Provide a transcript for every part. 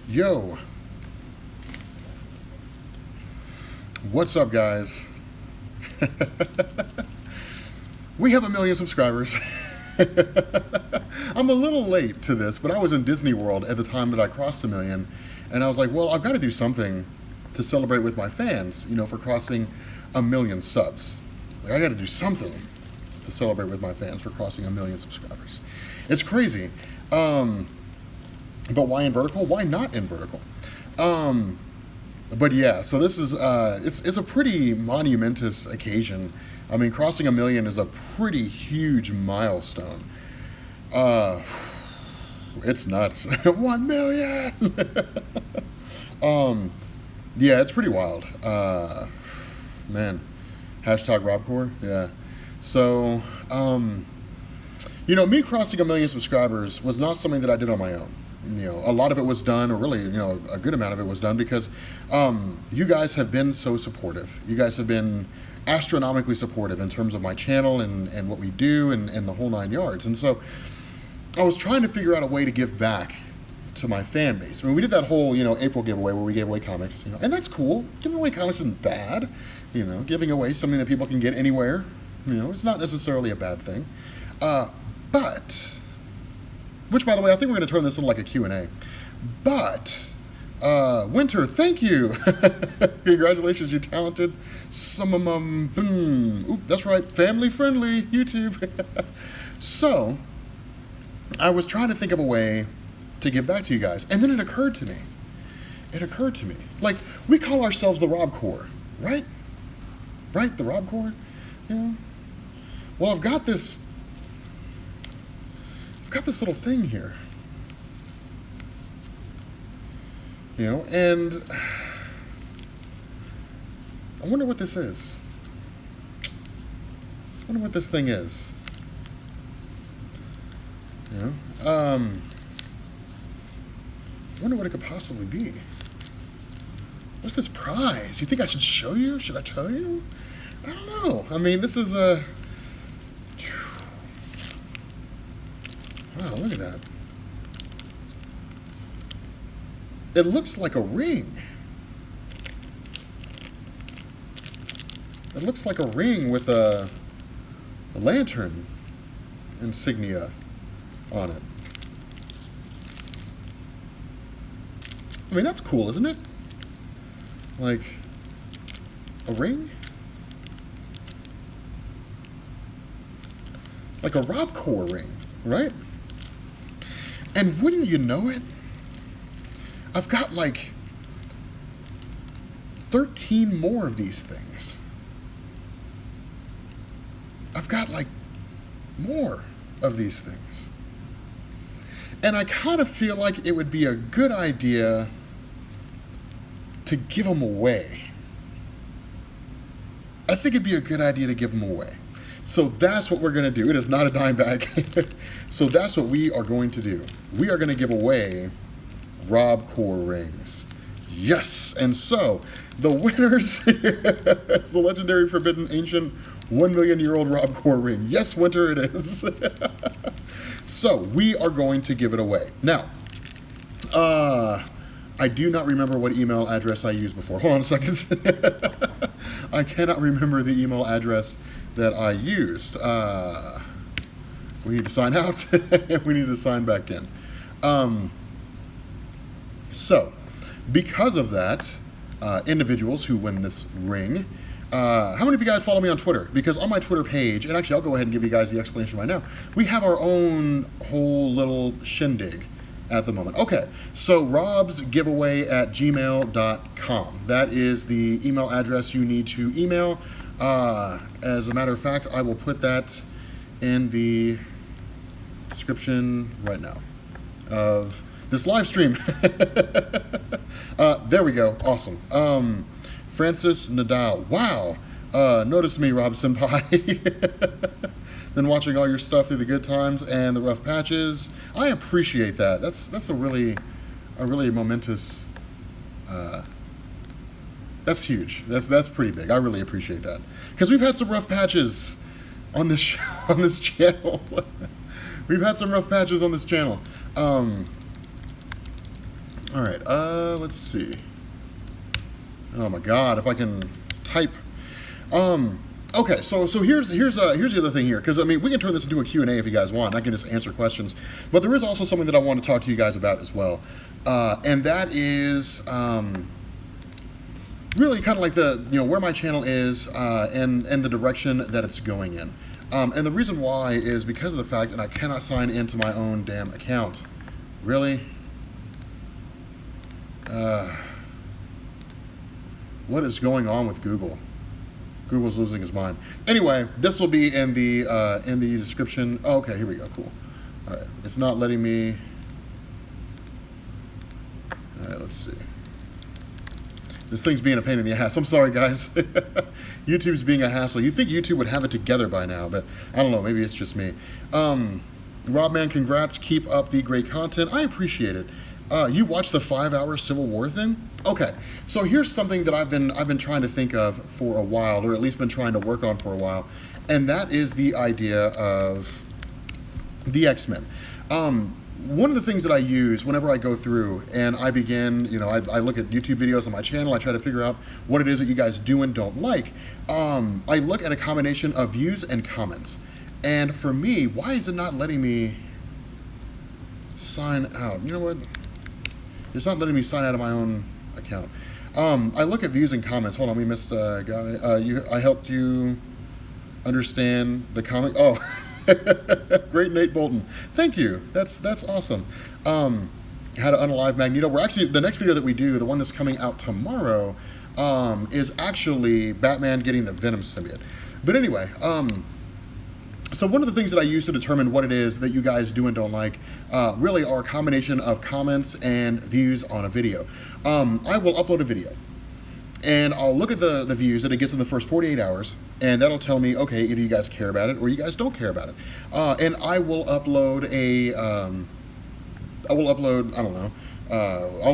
Yo, what's up, guys? We have 1 million subscribers. I'm a little late to this, but I was in Disney World at the time that I crossed 1 million, and I was like, well, I've got to do something to celebrate with my fans, for crossing 1 million subs. Like, I got to do something to celebrate with my fans for crossing 1 million subscribers. It's crazy. But why in vertical? Why not in vertical? But yeah, so this is it's a pretty monumentous occasion. I mean, crossing 1 million is a pretty huge milestone. It's nuts. 1 million. Yeah, it's pretty wild. Man, hashtag RobCore. Yeah. So, me crossing 1 million subscribers was not something that I did on my own. A lot of it was done, or really, a good amount of it was done because you guys have been so supportive. You guys have been astronomically supportive in terms of my channel and what we do and the whole 9 yards. And so I was trying to figure out a way to give back to my fan base. I mean, we did that whole, April giveaway where we gave away comics, and that's cool. Giving away comics isn't bad. Giving away something that people can get anywhere, it's not necessarily a bad thing. But... Which, by the way, I think we're going to turn this into like a Q&A. But, Winter, thank you. Congratulations, you talented. That's right, family-friendly YouTube. So, I was trying to think of a way to give back to you guys. And then it occurred to me. Like, we call ourselves the RobCore, right? Right, the RobCore? Yeah. Well, I've got this little thing here, and I wonder what this is. I wonder what this thing is. I wonder what it could possibly be. What's this prize? You think I should show you? Should I tell you? I don't know. I mean, this is a... Wow, look at that. It looks like a ring. It looks like a ring with a lantern insignia on it. I mean, that's cool, isn't it? Like, a ring? Like a RobCore ring, right? And wouldn't you know it, I've got like 13 more of these things. I've got like more of these things. And I kind of feel like it would be a good idea to give them away. I think it'd be a good idea to give them away. So that's what we're going to do. It is not a dime bag. So that's what we are going to do. We are going to give away RobCore rings. Yes. And so the winners, it's the legendary forbidden ancient 1 million-year-old RobCore ring. Yes, Winter, it is. So we are going to give it away. Now, I do not remember what email address I used before. Hold on a second. I cannot remember the email address that I used. We need to sign out. We need to sign back in. So, because of that, individuals who win this ring, how many of you guys follow me on Twitter? Because on my Twitter page, and actually I'll go ahead and give you guys the explanation right now, we have our own whole little shindig at the moment. Okay, so robsgiveaway@gmail.com. That is the email address you need to email. As a matter of fact, I will put that in the description right now of this live stream. There we go. Awesome. Francis Nadal. Wow. Notice me, Rob Senpai. Been watching all your stuff through the good times and the rough patches. I appreciate that. That's a really momentous. That's huge. That's pretty big. I really appreciate that because we've had some rough patches on this channel. We've had some rough patches on this channel. All right, let's see. Oh my God, if I can type. Okay, so here's the other thing here, because I mean we can turn this into a Q&A if you guys want. I can just answer questions, but there is also something that I want to talk to you guys about as well, and that is really kind of like the where my channel is and the direction that it's going in, and the reason why is because of the fact that I cannot sign into my own damn account. Really? What is going on with Google? Google's losing his mind. Anyway, this will be in the description. Oh, okay, here we go. Cool. All right, it's not letting me. All right, let's see. This thing's being a pain in the ass. I'm sorry, guys. YouTube's being a hassle. You'd think YouTube would have it together by now, but I don't know. Maybe it's just me. Robman, congrats. Keep up the great content. I appreciate it. You watched the 5-hour Civil War thing? Okay, so here's something that I've been trying to think of for a while, or at least been trying to work on for a while, and that is the idea of the X-Men. One of the things that I use whenever I go through and I begin, I look at YouTube videos on my channel, I try to figure out what it is that you guys do and don't like. I look at a combination of views and comments. And for me, why is it not letting me sign out? You know what? It's not letting me sign out of my own account. I look at views and comments. Hold on, we missed a guy. I helped you understand the comment. Oh, great, Nate Bolton. Thank you. That's awesome. How to unalive Magneto. We're actually, the next video that we do, the one that's coming out tomorrow, is actually Batman getting the Venom symbiote. But anyway, so one of the things that I use to determine what it is that you guys do and don't like really are a combination of comments and views on a video. I will upload a video and I'll look at the views that it gets in the first 48 hours, and that'll tell me, okay, either you guys care about it or you guys don't care about it. And I will upload I'll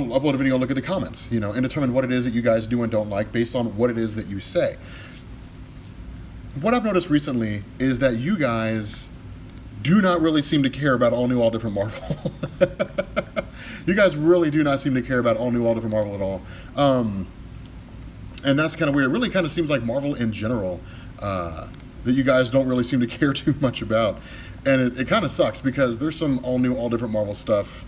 upload a video and look at the comments, and determine what it is that you guys do and don't like based on what it is that you say. What I've noticed recently is that you guys do not really seem to care about All New, All Different Marvel. You guys really do not seem to care about All New, All Different Marvel at all. And that's kind of weird. It really kind of seems like Marvel in general, that you guys don't really seem to care too much about. And it kind of sucks because there's some All New, All Different Marvel stuff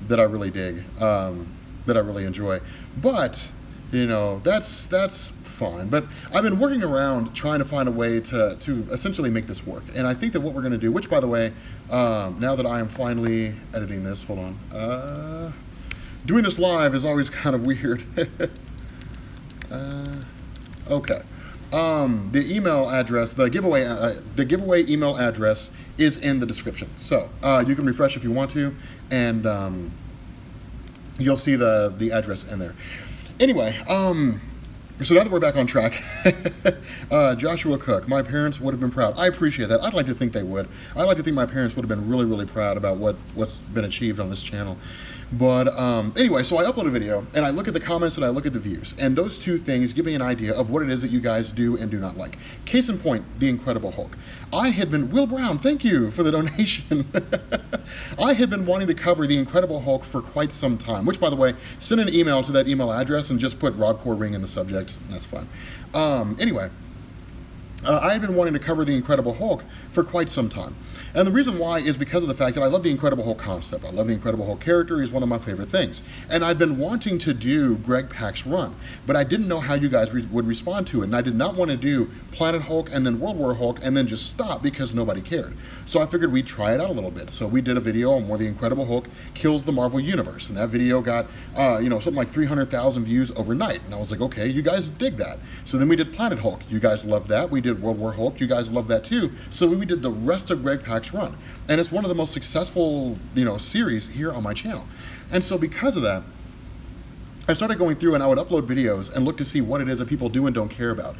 that I really dig, that I really enjoy. But that's fine. But I've been working around trying to find a way to essentially make this work. And I think that what we're going to do, which by the way, now that I am finally editing this, hold on. Doing this live is always kind of weird. Okay. The email address, the giveaway email address is in the description. So you can refresh if you want to, and you'll see the address in there. Anyway, so now that we're back on track, Joshua Cook, my parents would have been proud. I appreciate that. I'd like to think they would. I'd like to think my parents would have been really, really proud about what's been achieved on this channel. But anyway, so I upload a video, and I look at the comments and I look at the views. And those two things give me an idea of what it is that you guys do and do not like. Case in point, The Incredible Hulk. Will Brown, thank you for the donation. I had been wanting to cover The Incredible Hulk for quite some time, which, by the way, send an email to that email address and just put Robcore Ring in the subject. That's fine. Anyway. I had been wanting to cover The Incredible Hulk for quite some time. And the reason why is because of the fact that I love the Incredible Hulk concept. I love the Incredible Hulk character. He's one of my favorite things. And I'd been wanting to do Greg Pak's run, but I didn't know how you guys would respond to it. And I did not want to do Planet Hulk and then World War Hulk and then just stop because nobody cared. So I figured we'd try it out a little bit. So we did a video on where the Incredible Hulk kills the Marvel Universe. And that video got, something like 300,000 views overnight. And I was like, okay, you guys dig that. So then we did Planet Hulk. You guys loved that. We did World War Hulk. You guys love that too. So we did the rest of Greg Pak's run. And it's one of the most successful, series here on my channel. And so because of that, I started going through and I would upload videos and look to see what it is that people do and don't care about.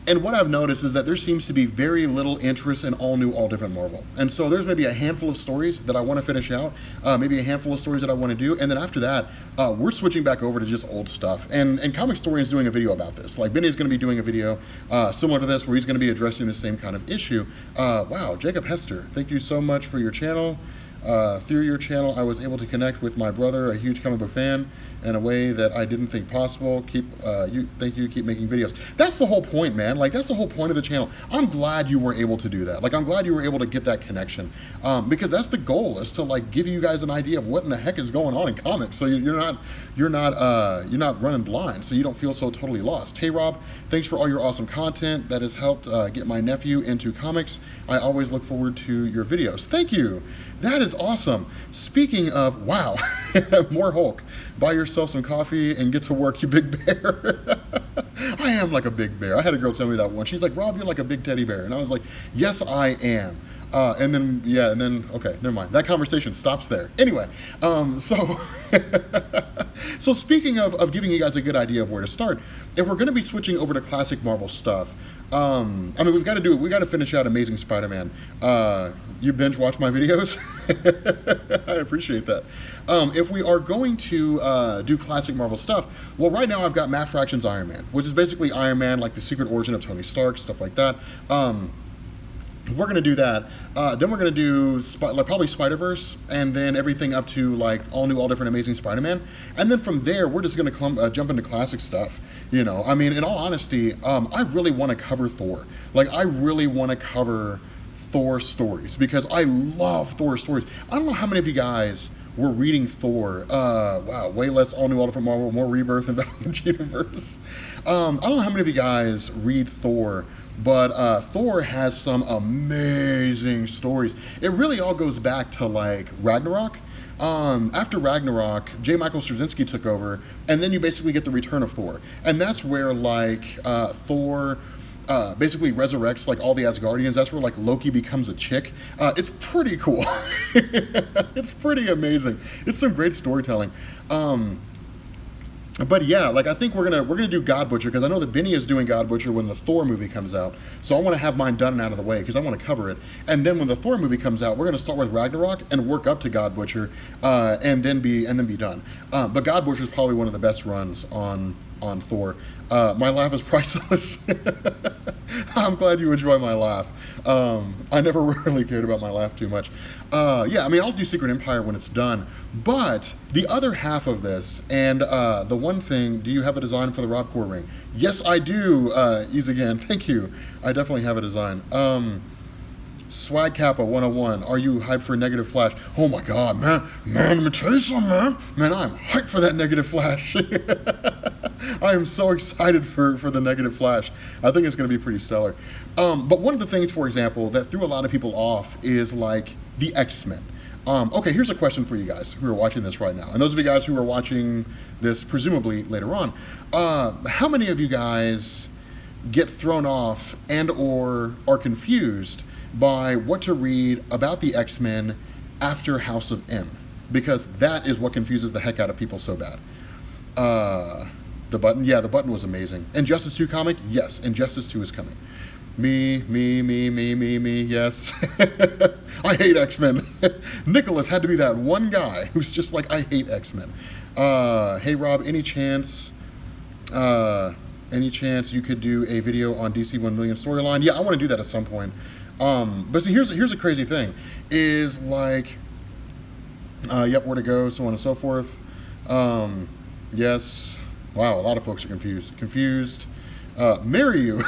And what I've noticed is that there seems to be very little interest in All New, All Different Marvel. And so there's maybe a handful of stories that I want to finish out, maybe a handful of stories that I want to do, and then after that, we're switching back over to just old stuff. And Comic Historian's doing a video about this. Like, Benny's going to be doing a video similar to this, where he's going to be addressing the same kind of issue. Wow, Jacob Hester, thank you so much for your channel. Through your channel, I was able to connect with my brother, a huge comic book fan, in a way that I didn't think possible. Thank you, keep making videos. That's the whole point, man. Like, that's the whole point of the channel. I'm glad you were able to do that. Like, I'm glad you were able to get that connection, because that's the goal, is to like give you guys an idea of what in the heck is going on in comics, so you're not running blind, so you don't feel so totally lost. Hey Rob, thanks for all your awesome content that has helped get my nephew into comics. I always look forward to your videos. Thank you. That is awesome. Speaking of, wow, more Hulk. Buy yourself some coffee and get to work, you big bear. I am like a big bear. I had a girl tell me that once. She's like, Rob, you're like a big teddy bear. And I was like, yes, I am. And then, okay, never mind. That conversation stops there. Anyway, so speaking of giving you guys a good idea of where to start, if we're going to be switching over to classic Marvel stuff, I mean, we've got to do it. We got to finish out Amazing Spider-Man. You binge watch my videos? I appreciate that. If we are going to do classic Marvel stuff, well, right now I've got Matt Fraction's Iron Man, which is basically Iron Man, like the secret origin of Tony Stark, stuff like that. We're going to do that. Then we're going to do probably Spider-Verse, and then everything up to like all different Amazing Spider-Man. And then from there, we're just going to jump into classic stuff. You know, I mean, in all honesty, I really want to cover Thor. Like, I really want to cover Thor stories, because I love Thor stories. I don't know how many of you guys were reading Thor. Wow, way less all different Marvel, more Rebirth and Valiant Universe. I don't know how many of you guys read Thor, but Thor has some amazing stories. It really all goes back to like Ragnarok. After Ragnarok, J. Michael Straczynski took over, and then you basically get the return of Thor. And that's where like Thor basically resurrects like all the Asgardians. That's where like Loki becomes a chick. It's pretty cool. It's pretty amazing. It's some great storytelling. But yeah, like I think we're gonna do God Butcher, because I know that Benny is doing God Butcher when the Thor movie comes out. So I want to have mine done and out of the way, because I want to cover it. And then when the Thor movie comes out, we're gonna start with Ragnarok and work up to God Butcher, and then be done. But God Butcher is probably one of the best runs on Thor. My laugh is priceless. I'm glad you enjoy my laugh. I never really cared about my laugh too much. Yeah, I mean, I'll do Secret Empire when it's done. But the other half of this, and the one thing, do you have a design for the Rob Core ring? Yes, I do, Ease again. Thank you. I definitely have a design. Swag Kappa 101, are you hyped for Negative Flash? Oh my god, man, let me tell you something, man, I'm hyped for that Negative Flash. I am so excited for the Negative Flash. I think it's going to be pretty stellar. But one of the things, for example, that threw a lot of people off is like the X-Men. Okay, here's a question for you guys who are watching this right now, and those of you guys who are watching this presumably later on. How many of you guys get thrown off and or are confused by what to read about the X-Men after House of M? Because that is what confuses the heck out of people so bad. The button, yeah, the button was amazing. Injustice 2 comic, yes, Injustice 2 is coming. Me, yes. I hate X-Men. Nicholas had to be that one guy who's just like, I hate X-Men. Hey Rob, any chance you could do a video on DC 1 million storyline? Yeah, I want to do that at some point. But see, here's a crazy thing, is like, yep, where to go, so on and so forth. Yes. Wow, a lot of folks are confused. Marry you.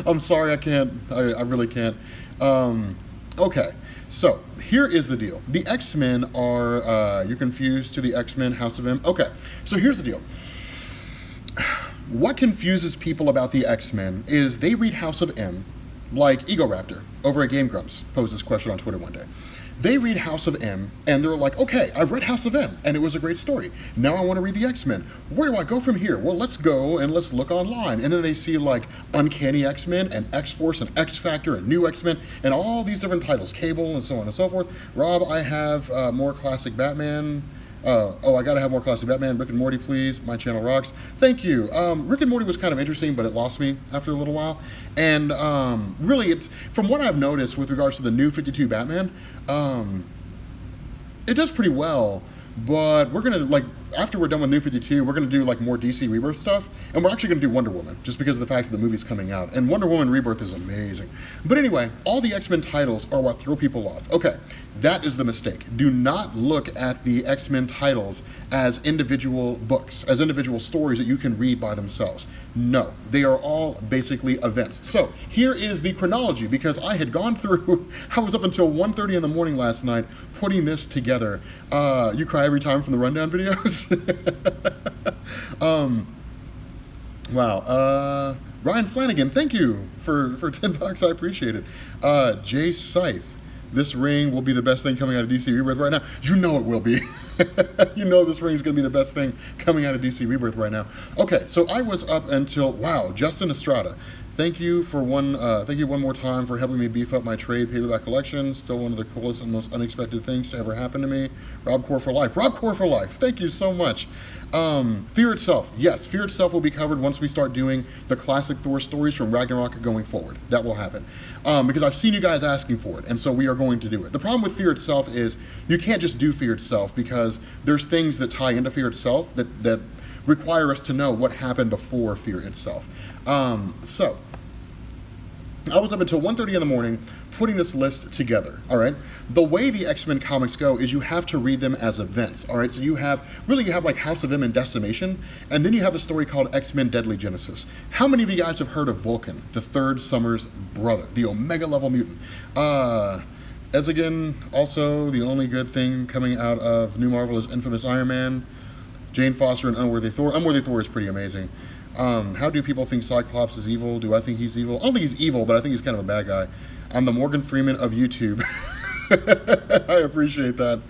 I'm sorry, I can't. I really can't. Okay, so here is the deal. The X-Men are, you're confused to the X-Men, House of M. Okay, so here's the deal. What confuses people about the X-Men is they read House of M, like Ego Raptor over at Game Grumps posed this question on Twitter one day. They read House of M, and they're like, okay, I've read House of M, and it was a great story. Now I want to read the X-Men. Where do I go from here? Well, let's go and let's look online. And then they see like Uncanny X-Men and X-Force and X-Factor and New X-Men and all these different titles, Cable and so on and so forth. Rob, I have more classic Batman. I gotta have more classic Batman. Rick and Morty, please. My channel rocks. Thank you. Rick and Morty was kind of interesting, but it lost me after a little while. And really, it's from what I've noticed with regards to the new 52 Batman, it does pretty well. But we're gonna like after we're done with New 52, we're going to do like more DC Rebirth stuff, and we're actually going to do Wonder Woman, just because of the fact that the movie's coming out. And Wonder Woman Rebirth is amazing. But anyway, all the X-Men titles are what throw people off. Okay, that is the mistake. Do not look at the X-Men titles as individual books, as individual stories that you can read by themselves. No, they are all basically events. So here is the chronology, because I had gone through, I was up until 1:30 in the morning last night putting this together. You cry every time from the rundown videos? Wow. Ryan Flanagan, thank you for $10. I appreciate it. Jay Scythe, this ring will be the best thing coming out of DC Rebirth right now. You know it will be. You know this ring is going to be the best thing coming out of DC Rebirth right now. Okay, so I was up until, wow, Justin Estrada. Thank you one more time for helping me beef up my trade paperback collection. Still one of the coolest and most unexpected things to ever happen to me. Rob Core for life. Rob Core for life. Thank you so much. Fear Itself. Yes, Fear Itself will be covered once we start doing the classic Thor stories from Ragnarok going forward. That will happen. Because I've seen you guys asking for it, and so we are going to do it. The problem with Fear Itself is you can't just do Fear Itself, because there's things that tie into Fear Itself that require us to know what happened before Fear Itself. So I was up until 1:30 in the morning putting this list together, all right? The way the X-Men comics go is you have to read them as events, all right? So you have like House of M and Decimation, and then you have a story called X-Men Deadly Genesis. How many of you guys have heard of Vulcan, the third Summers brother, the Omega level mutant? Ezigan, also the only good thing coming out of New Marvel is Infamous Iron Man, Jane Foster, and Unworthy Thor. Unworthy Thor is pretty amazing. How do people think Cyclops is evil? Do I think he's evil? I don't think he's evil, but I think he's kind of a bad guy. I'm the Morgan Freeman of YouTube. I appreciate that.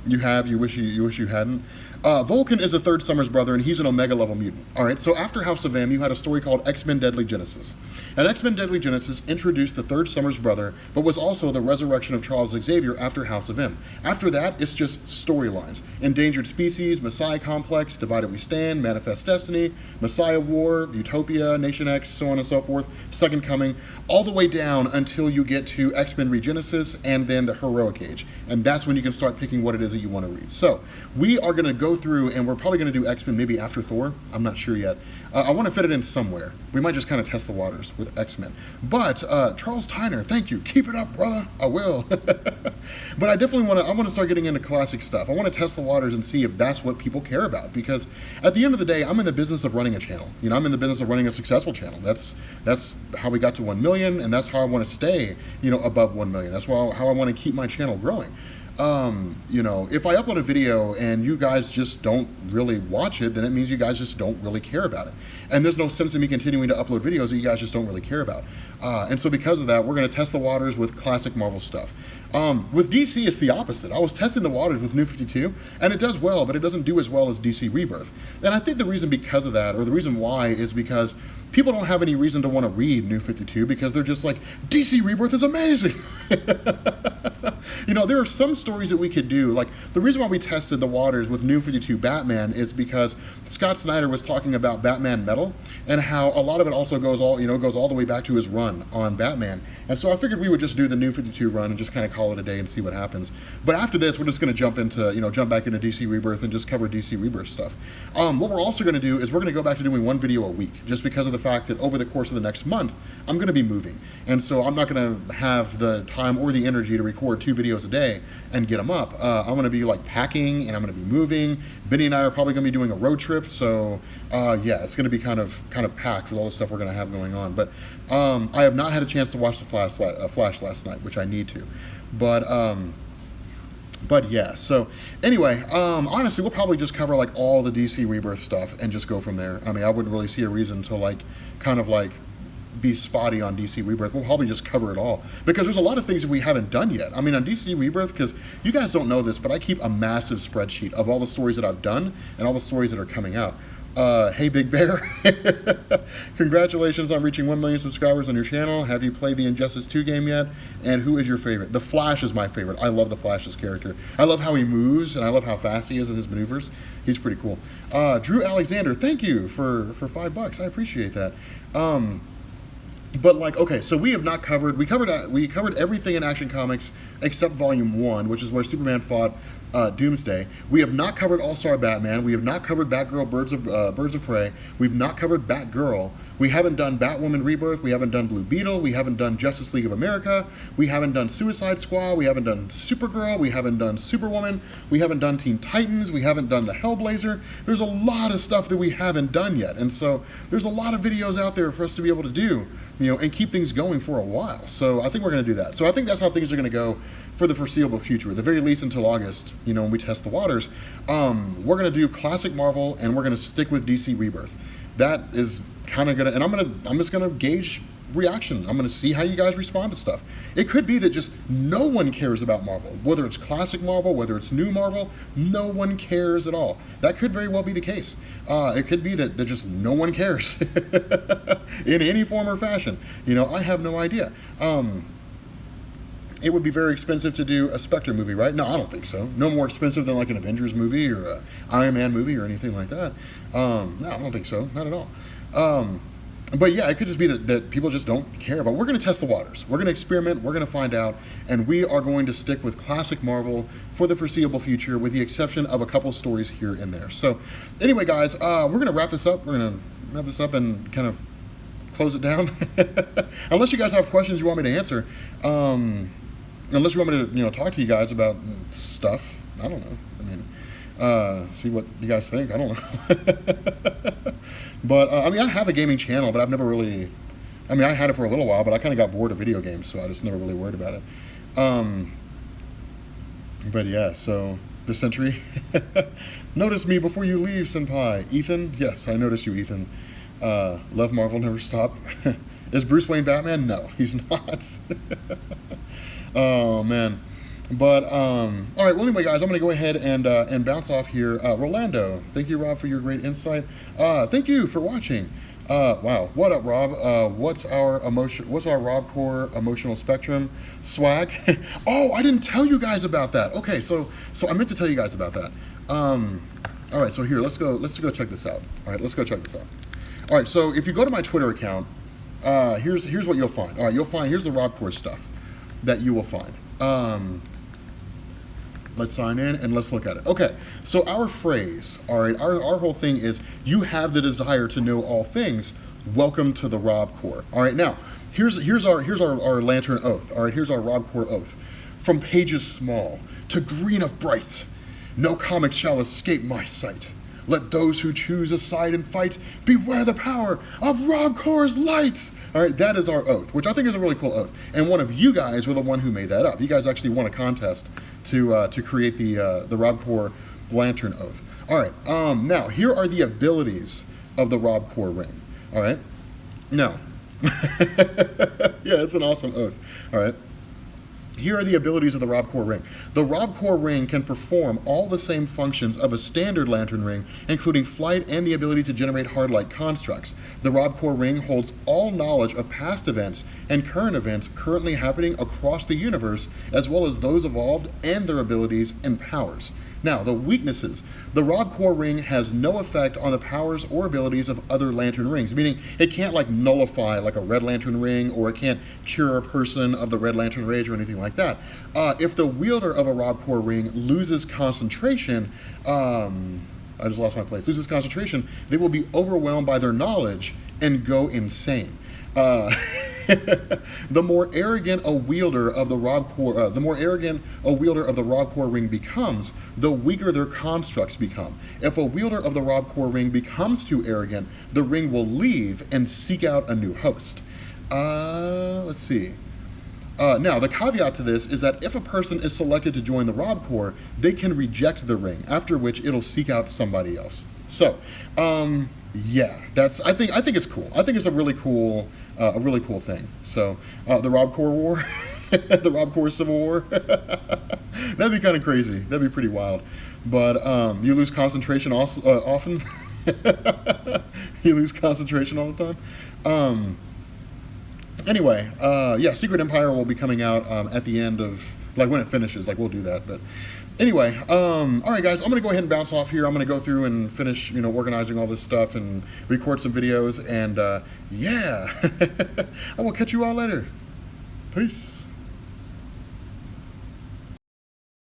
You wish you hadn't. Vulcan is a third Summers brother, and he's an Omega level mutant. All right, so after House of M, you had a story called X-Men Deadly Genesis. And X-Men Deadly Genesis introduced the third Summers brother, but was also the resurrection of Charles Xavier after House of M. After that, it's just storylines. Endangered Species, Messiah Complex, Divided We Stand, Manifest Destiny, Messiah War, Utopia, Nation X, so on and so forth, Second Coming, all the way down until you get to X-Men Regenesis and then the Heroic Age. And that's when you can start picking what it is that you want to read. So we are going to go through, and we're probably going to do X-Men maybe after Thor. I'm not sure yet. I want to fit it in somewhere. We might just kind of test the waters with X-Men. But Charles Tyner, thank you. Keep it up, brother. I will. But I definitely want to start getting into classic stuff. I want to test the waters and see if that's what people care about. Because at the end of the day, I'm in the business of running a channel. You know, I'm in the business of running a successful channel. That's how we got to 1 million, and that's how I want to stay, above 1 million. That's how I want to keep my channel growing. If I upload a video and you guys just don't really watch it, then it means you guys just don't really care about it. And there's no sense in me continuing to upload videos that you guys just don't really care about. And so because of that, we're going to test the waters with classic Marvel stuff. With DC, it's the opposite. I was testing the waters with New 52, and it does well, but it doesn't do as well as DC Rebirth. And I think the reason because of that, or the reason why, is because people don't have any reason to want to read New 52 because they're just like, DC Rebirth is amazing. There are some stories that we could do. Like, the reason why we tested the waters with New 52 Batman is because Scott Snyder was talking about Batman Metal and how a lot of it also goes all the way back to his run on Batman. And so I figured we would just do the New 52 run and just kind of call it a day and see what happens. But after this, we're just going to jump back into DC Rebirth and just cover DC Rebirth stuff. What we're also going to do is we're going to go back to doing one video a week, just because of the fact that over the course of the next month, I'm going to be moving. And so I'm not going to have the time or the energy to record 2 videos a day and get them up. I'm going to be like packing, and I'm going to be moving. Benny and I are probably going to be doing a road trip. So it's going to be kind of packed with all the stuff we're going to have going on. But I have not had a chance to watch the Flash last night, which I need to. But yeah, so anyway, honestly, we'll probably just cover like all the DC Rebirth stuff and just go from there. I mean, I wouldn't really see a reason to be spotty on DC Rebirth. We'll probably just cover it all because there's a lot of things that we haven't done yet. I mean, on DC Rebirth, because you guys don't know this, but I keep a massive spreadsheet of all the stories that I've done and all the stories that are coming out. Hey, Big Bear. Congratulations on reaching 1 million subscribers on your channel. Have you played the Injustice 2 game yet? And who is your favorite? The Flash is my favorite. I love the Flash's character. I love how he moves, and I love how fast he is in his maneuvers. He's pretty cool. Drew Alexander, thank you for $5. I appreciate that. But okay, so we covered everything in Action Comics except Volume 1, which is where Superman fought Doomsday. We have not covered All-Star Batman. We have not covered Batgirl, Birds of Prey. We've not covered Batgirl. We haven't done Batwoman Rebirth. We haven't done Blue Beetle. We haven't done Justice League of America. We haven't done Suicide Squad. We haven't done Supergirl. We haven't done Superwoman. We haven't done Teen Titans. We haven't done the Hellblazer. There's a lot of stuff that we haven't done yet. And so there's a lot of videos out there for us to be able to do, and keep things going for a while. So I think we're going to do that. So I think that's how things are going to go for the foreseeable future, at the very least until August, when we test the waters. We're going to do classic Marvel, and we're going to stick with DC Rebirth. That is kind of gonna, and I'm just gonna gauge reaction. I'm gonna see how you guys respond to stuff. It could be that just no one cares about Marvel, whether it's classic Marvel, whether it's new Marvel, no one cares at all. That could very well be the case. It could be that just no one cares in any form or fashion. I have no idea. It would be very expensive to do a Spectre movie, right? No, I don't think so. No more expensive than like an Avengers movie or a Iron Man movie or anything like that. No, I don't think so. Not at all. But yeah, it could just be that people just don't care. But we're going to test the waters. We're going to experiment. We're going to find out. And we are going to stick with classic Marvel for the foreseeable future, with the exception of a couple stories here and there. So anyway, guys, we're going to wrap this up. We're going to wrap this up and kind of close it down. Unless you guys have questions you want me to answer. Unless you want me to, talk to you guys about stuff. I don't know. See what you guys think. I don't know. But, I have a gaming channel, but I've never really... I had it for a little while, but I kind of got bored of video games, so I just never really worried about it. But yeah, so... This century. Notice me before you leave, senpai. Ethan? Yes, I noticed you, Ethan. Love Marvel, never stop. Is Bruce Wayne Batman? No, he's not. Oh, man. But, all right, well, anyway, guys, I'm going to go ahead and bounce off here. Rolando, thank you, Rob, for your great insight. Thank you for watching. Wow, what up, Rob? What's our Rob Core emotional spectrum swag? Oh, I didn't tell you guys about that. Okay, so I meant to tell you guys about that. All right, so here, let's go check this out. All right, let's go check this out. All right, so if you go to my Twitter account, here's what you'll find. All right, here's the Rob Core stuff that you will find. Let's sign in and let's look at it. Okay, so our phrase, all right, our whole thing is, you have the desire to know all things. Welcome to the Rob Core. All right, now here's our lantern oath. All right, here's our Rob Core oath. From pages small to green of bright, no comic shall escape my sight. Let those who choose a side and fight beware the power of Rob Core's light. All right, that is our oath, which I think is a really cool oath. And one of you guys were the one who made that up. You guys actually won a contest to create the Rob Core lantern oath. All right, now here are the abilities of the Rob Core ring. All right, now, yeah, it's an awesome oath. All right. Here are the abilities of the Rob Core ring. The Rob Core ring can perform all the same functions of a standard lantern ring, including flight and the ability to generate hard light constructs. The Rob Core ring holds all knowledge of past events and current events currently happening across the universe, as well as those evolved and their abilities and powers. Now, the weaknesses. The Rob Core ring has no effect on the powers or abilities of other lantern rings, meaning it can't nullify like a red lantern ring, or it can't cure a person of the red lantern rage or anything like that. If the wielder of a Rob Core ring loses concentration, I just lost my place, loses concentration, they will be overwhelmed by their knowledge and go insane. The more arrogant a wielder of the Rob Core, ring becomes, the weaker their constructs become. If a wielder of the Rob Core ring becomes too arrogant, the ring will leave and seek out a new host. Let's see. Now, the caveat to this is that if a person is selected to join the Rob Core, they can reject the ring, after which it'll seek out somebody else. So, yeah, I think it's cool. I think it's a really cool thing. So, the Rob Core War, the Rob Core Civil War, that'd be kind of crazy. That'd be pretty wild. But you lose concentration often. You lose concentration all the time. Anyway, yeah, Secret Empire will be coming out at the end of, when it finishes, we'll do that. But anyway, all right, guys, I'm going to go ahead and bounce off here. I'm going to go through and finish, organizing all this stuff and record some videos. And, yeah, I will catch you all later. Peace.